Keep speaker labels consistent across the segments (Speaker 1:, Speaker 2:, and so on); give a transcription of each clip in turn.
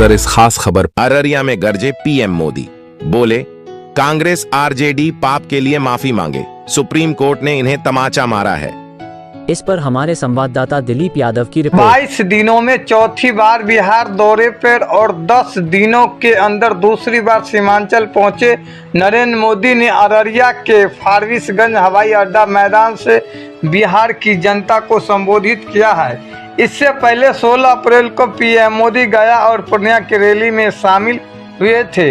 Speaker 1: नजर इस खास खबर। अररिया में गरजे पीएम मोदी, बोले कांग्रेस आरजेडी पाप के लिए माफी मांगे, सुप्रीम कोर्ट ने इन्हें तमाचा मारा है।
Speaker 2: इस पर हमारे संवाददाता दिलीप यादव की रिपोर्ट।
Speaker 3: 22 दिनों में चौथी बार बिहार दौरे पर और 10 दिनों के अंदर दूसरी बार सीमांचल पहुंचे नरेंद्र मोदी ने अररिया के फारबिसगंज हवाई अड्डा मैदान से बिहार की जनता को संबोधित किया है। इससे पहले 16 अप्रैल को पीएम मोदी गया और पूर्णिया की रैली में शामिल हुए थे।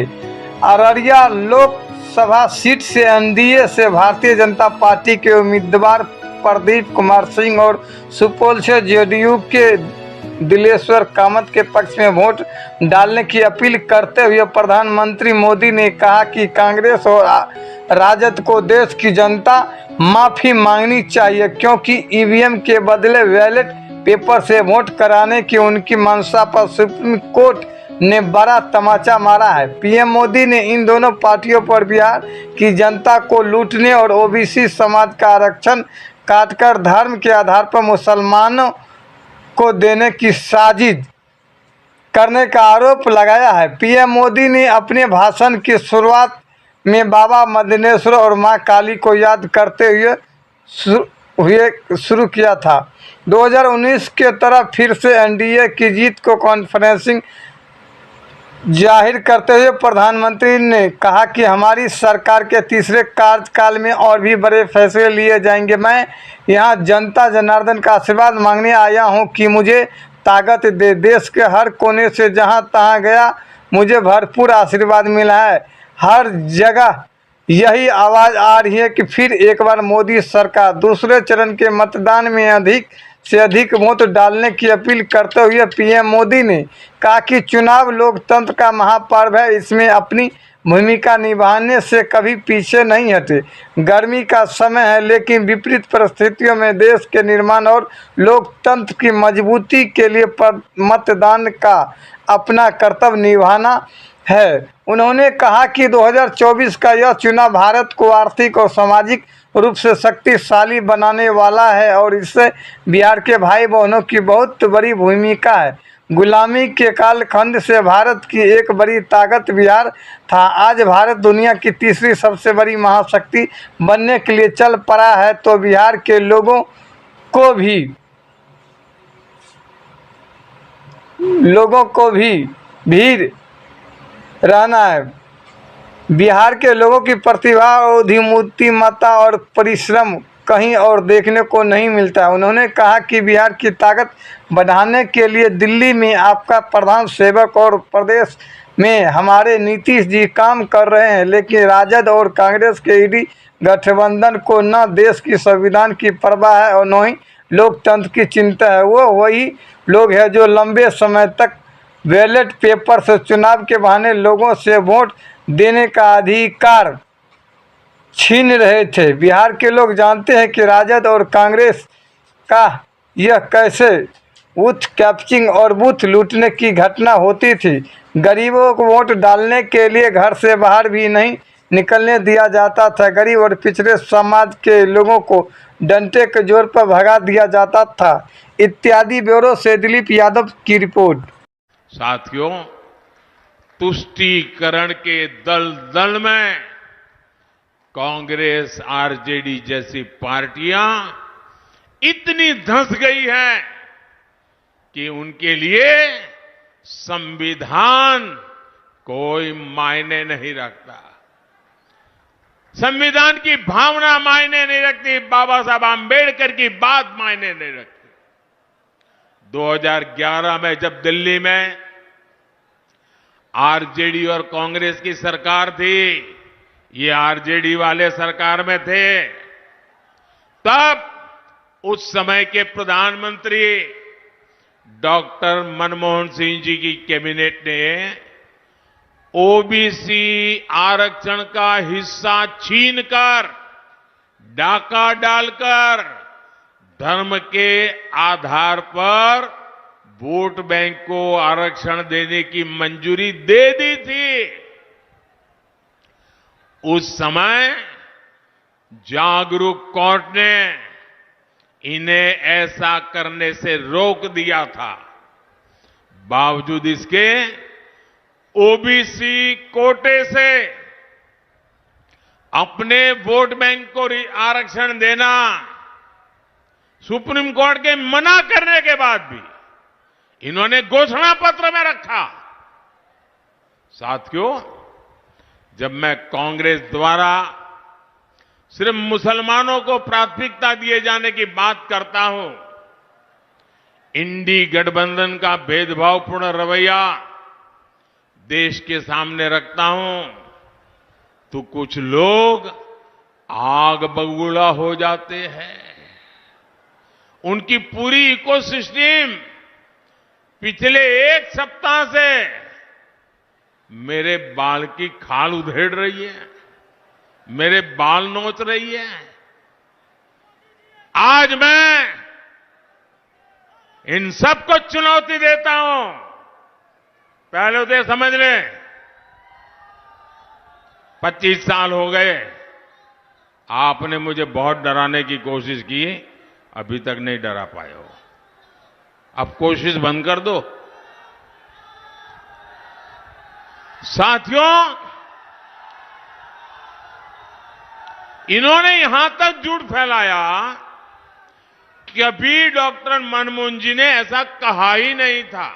Speaker 3: अररिया लोकसभा सीट से एनडीए से भारतीय जनता पार्टी के उम्मीदवार प्रदीप कुमार सिंह और सुपौल से जेडीयू के दिलेश्वर कामत के पक्ष में वोट डालने की अपील करते हुए प्रधानमंत्री मोदी ने कहा कि कांग्रेस और राजद को देश की जनता माफी मांगनी चाहिए, क्योंकि ईवीएम के बदले बैलेट पेपर से वोट कराने की उनकी मंशा पर सुप्रीम कोर्ट ने बड़ा तमाचा मारा है। पीएम मोदी ने इन दोनों पार्टियों पर बिहार की जनता को लूटने और ओबीसी समाज का आरक्षण काटकर धर्म के आधार पर मुसलमानों को देने की साजिश करने का आरोप लगाया है। पीएम मोदी ने अपने भाषण की शुरुआत में बाबा मदनेश्वर और मां काली को याद करते हुए शुरू किया था। 2019 के तरह फिर से एनडीए की जीत को कॉन्फ्रेंसिंग जाहिर करते हुए प्रधानमंत्री ने कहा कि हमारी सरकार के तीसरे कार्यकाल में और भी बड़े फैसले लिए जाएंगे। मैं यहां जनता जनार्दन का आशीर्वाद मांगने आया हूं कि मुझे ताकत दे। देश के हर कोने से जहां तहां गया मुझे भरपूर आशीर्वाद मिला है। हर जगह यही आवाज़ आ रही है कि फिर एक बार मोदी सरकार। दूसरे चरण के मतदान में अधिक से अधिक वोट डालने की अपील करते हुए पीएम मोदी ने कहा कि चुनाव लोकतंत्र का महापर्व है, इसमें अपनी भूमिका निभाने से कभी पीछे नहीं हटे। गर्मी का समय है, लेकिन विपरीत परिस्थितियों में देश के निर्माण और लोकतंत्र की मजबूती के लिए मतदान का अपना कर्तव्य निभाना है। उन्होंने कहा कि 2024 का यह चुनाव भारत को आर्थिक और सामाजिक रूप से शक्तिशाली बनाने वाला है और इससे बिहार के भाई बहनों की बहुत बड़ी भूमिका है। गुलामी के कालखंड से भारत की एक बड़ी ताकत बिहार था। आज भारत दुनिया की तीसरी सबसे बड़ी महाशक्ति बनने के लिए चल पड़ा है, तो बिहार के लोगों को भी भीड़ रहना है। बिहार के लोगों की प्रतिभा और बुद्धिमत्ता और परिश्रम कहीं और देखने को नहीं मिलता है। उन्होंने कहा कि बिहार की ताकत बढ़ाने के लिए दिल्ली में आपका प्रधान सेवक और प्रदेश में हमारे नीतीश जी काम कर रहे हैं, लेकिन राजद और कांग्रेस के ईडी गठबंधन को न देश की संविधान की परवाह है और न ही लोकतंत्र की चिंता है। वो वही लोग हैं जो लंबे समय तक बैलेट पेपर से चुनाव के बहाने लोगों से वोट देने का अधिकार छीन रहे थे। बिहार के लोग जानते हैं कि राजद और कांग्रेस का यह कैसे बूथ कैप्चरिंग और बूथ लूटने की घटना होती थी। गरीबों को वोट डालने के लिए घर से बाहर भी नहीं निकलने दिया जाता था। गरीब और पिछड़े समाज के लोगों को डंडे के जोर पर भगा दिया जाता था। इत्यादि ब्यूरो से दिलीप यादव की रिपोर्ट।
Speaker 4: साथियों, तुष्टीकरण के दलदल में कांग्रेस आरजेडी जैसी पार्टियां इतनी धंस गई हैं कि उनके लिए संविधान कोई मायने नहीं रखता। संविधान की भावना मायने नहीं रखती, बाबा साहब आंबेडकर की बात मायने नहीं रखती। 2011 में जब दिल्ली में आरजेडी और कांग्रेस की सरकार थी, ये आरजेडी वाले सरकार में थे, तब उस समय के प्रधानमंत्री डॉक्टर मनमोहन सिंह जी की कैबिनेट ने ओबीसी आरक्षण का हिस्सा छीनकर, डाका डालकर धर्म के आधार पर वोट बैंक को आरक्षण देने की मंजूरी दे दी थी। उस समय जागरूक कोर्ट ने इन्हें ऐसा करने से रोक दिया था। बावजूद इसके ओबीसी कोटे से अपने वोट बैंक को आरक्षण देना सुप्रीम कोर्ट के मना करने के बाद भी इन्होंने घोषणा पत्र में रखा। साथियों, जब मैं कांग्रेस द्वारा सिर्फ मुसलमानों को प्राथमिकता दिए जाने की बात करता हूं, इंडी गठबंधन का भेदभावपूर्ण रवैया देश के सामने रखता हूं, तो कुछ लोग आग बबूला हो जाते हैं। उनकी पूरी इकोसिस्टम पिछले एक सप्ताह से मेरे बाल की खाल उधेड़ रही है, मेरे बाल नोच रही है। आज मैं इन सबको चुनौती देता हूं। पहले तो समझ लें, 25 साल हो गए, आपने मुझे बहुत डराने की कोशिश की, अभी तक नहीं डरा पाए हो। अब कोशिश बंद कर दो। साथियों, इन्होंने यहां तक झूठ फैलाया कि अभी डॉक्टर मनमोहन जी ने ऐसा कहा ही नहीं था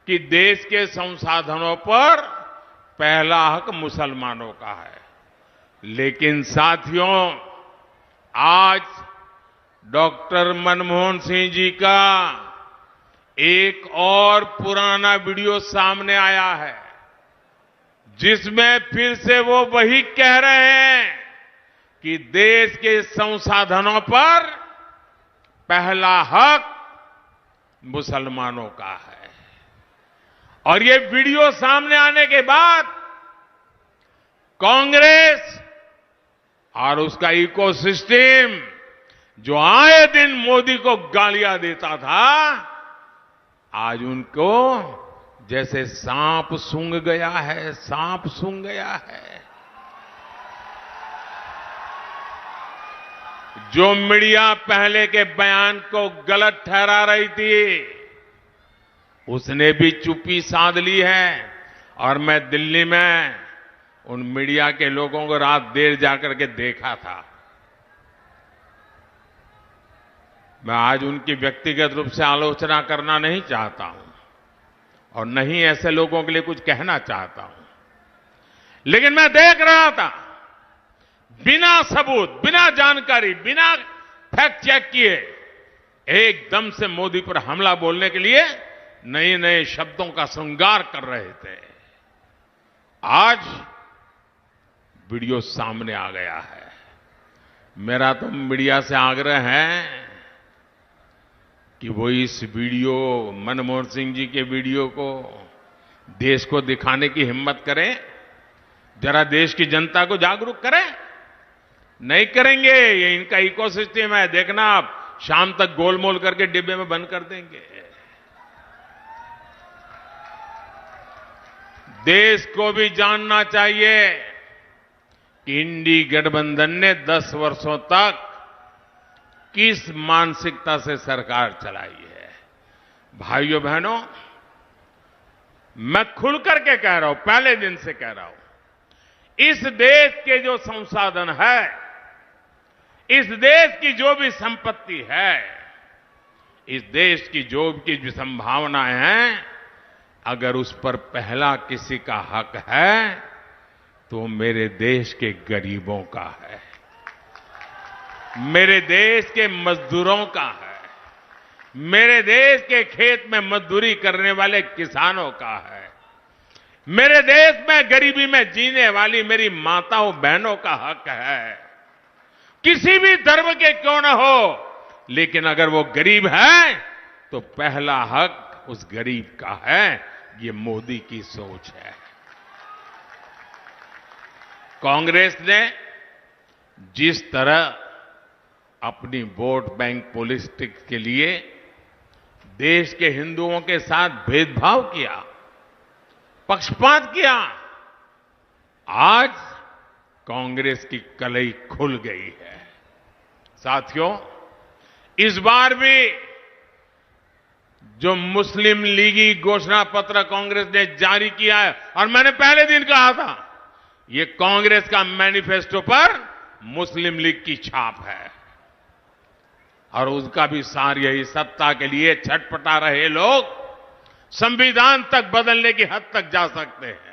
Speaker 4: कि देश के संसाधनों पर पहला हक मुसलमानों का है। लेकिन साथियों, आज डॉक्टर मनमोहन सिंह जी का एक और पुराना वीडियो सामने आया है, जिसमें फिर से वो वही कह रहे हैं कि देश के संसाधनों पर पहला हक मुसलमानों का है। और ये वीडियो सामने आने के बाद कांग्रेस और उसका इकोसिस्टम, जो आए दिन मोदी को गालियां देता था, आज उनको जैसे सांप सूंघ गया है, सांप सूंघ गया है। जो मीडिया पहले के बयान को गलत ठहरा रही थी, उसने भी चुप्पी साध ली है। और मैं दिल्ली में उन मीडिया के लोगों को रात देर जाकर के देखा था। मैं आज उनकी व्यक्तिगत रूप से आलोचना करना नहीं चाहता हूं और नहीं ऐसे लोगों के लिए कुछ कहना चाहता हूं, लेकिन मैं देख रहा था, बिना सबूत, बिना जानकारी, बिना फैक्ट चेक किए एकदम से मोदी पर हमला बोलने के लिए नए नए शब्दों का श्रृंगार कर रहे थे। आज वीडियो सामने आ गया है। मेरा तो मीडिया से आग्रह है कि वो इस वीडियो, मनमोहन सिंह जी के वीडियो को देश को दिखाने की हिम्मत करें, जरा देश की जनता को जागरूक करें। नहीं करेंगे, ये इनका इकोसिस्टम है, देखना आप शाम तक गोलमोल करके डिब्बे में बंद कर देंगे। देश को भी जानना चाहिए कि इंडी गठबंधन ने 10 वर्षों तक किस मानसिकता से सरकार चलाई है। भाइयों बहनों, मैं खुल करके कह रहा हूं, पहले दिन से कह रहा हूं, इस देश के जो संसाधन है, इस देश की जो भी संपत्ति है, इस देश की जो भी संभावनाएं हैं, अगर उस पर पहला किसी का हक है तो मेरे देश के गरीबों का है, मेरे देश के मजदूरों का है, मेरे देश के खेत में मजदूरी करने वाले किसानों का है, मेरे देश में गरीबी में जीने वाली मेरी माताओं बहनों का हक है। किसी भी धर्म के क्यों न हो, लेकिन अगर वो गरीब है तो पहला हक उस गरीब का है। ये मोदी की सोच है। कांग्रेस ने जिस तरह अपनी वोट बैंक पॉलिटिक्स के लिए देश के हिंदुओं के साथ भेदभाव किया, पक्षपात किया, आज कांग्रेस की कलई खुल गई है। साथियों, इस बार भी जो मुस्लिम लीगी घोषणा पत्र कांग्रेस ने जारी किया है, और मैंने पहले दिन कहा था, ये कांग्रेस का मैनिफेस्टो पर मुस्लिम लीग की छाप है। और उसका भी सार यही, सत्ता के लिए छटपटा रहे लोग संविधान तक बदलने की हद तक जा सकते हैं।